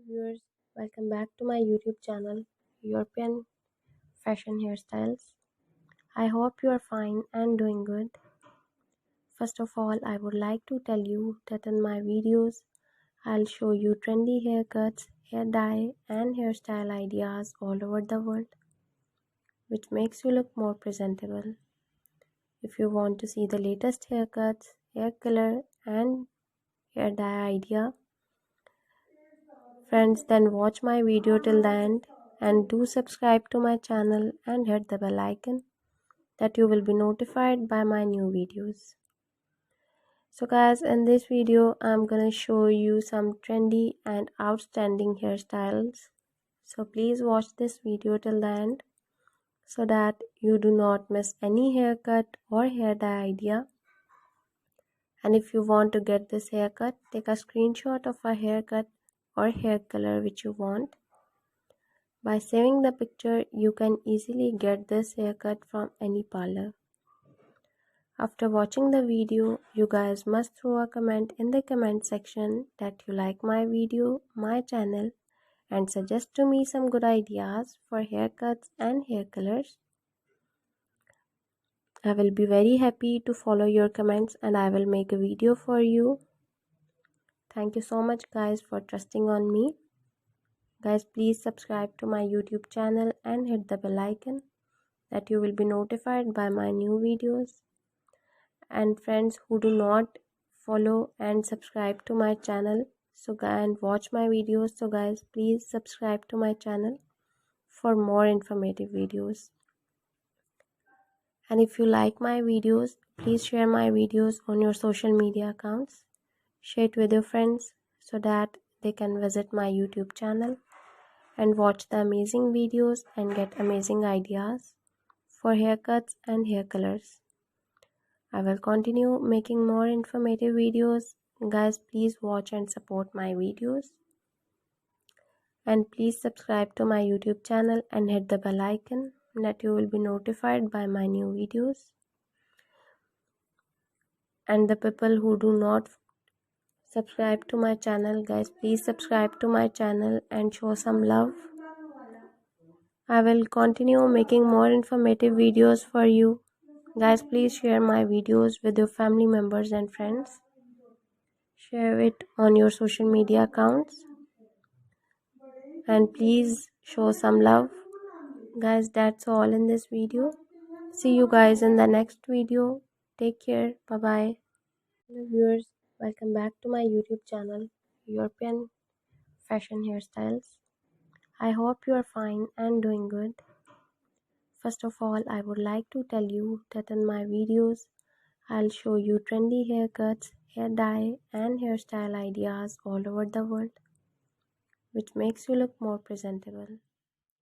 Viewers, welcome back to my YouTube channel, European Fashion Hairstyles. I hope you are fine and doing good. First of all, I would like to tell you that in my videos, I'll show you trendy haircuts, hair dye, and hairstyle ideas all over the world, which makes you look more presentable. If you want to see the latest haircuts, hair color, and hair dye idea, friends, then watch my video till the end and do subscribe to my channel and hit the bell icon that you will be notified by my new videos. So guys, in this video I'm gonna show you some trendy and outstanding hairstyles. So please watch this video till the end so that you do not miss any haircut or hair dye idea. And if you want to get this haircut, take a screenshot of a haircut or hair color which you want. By saving the picture, you can easily get this haircut from any parlor. After watching the video, you guys must throw a comment in the comment section that you like my video, my channel, and suggest to me some good ideas for haircuts and hair colors. I will be very happy to follow your comments and I will make a video for you. Thank you so much guys for trusting on me. Guys, please subscribe to my YouTube channel and hit the bell icon that you will be notified by my new videos. And friends who do not follow and subscribe to my channel and watch my videos, so guys, please subscribe to my channel for more informative videos. And if you like my videos, please share my videos on your social media accounts. Share it with your friends so that they can visit my YouTube channel and watch the amazing videos and get amazing ideas for haircuts and hair colors. I will continue making more informative videos. Guys, please watch and support my videos. And please subscribe to my YouTube channel and hit the bell icon that you will be notified by my new videos. And the people who do not subscribe to my channel, guys, please subscribe to my channel and show some love. I will continue making more informative videos for you. Guys, please share my videos with your family members and friends. Share it on your social media accounts. And please show some love. Guys, that's all in this video. See you guys in the next video. Take care. Bye bye. Hello viewers, welcome back to my YouTube channel, European Fashion Hairstyles. I hope you are fine and doing good. First of all, I would like to tell you that in my videos, I'll show you trendy haircuts, hair dye, and hairstyle ideas all over the world, which makes you look more presentable.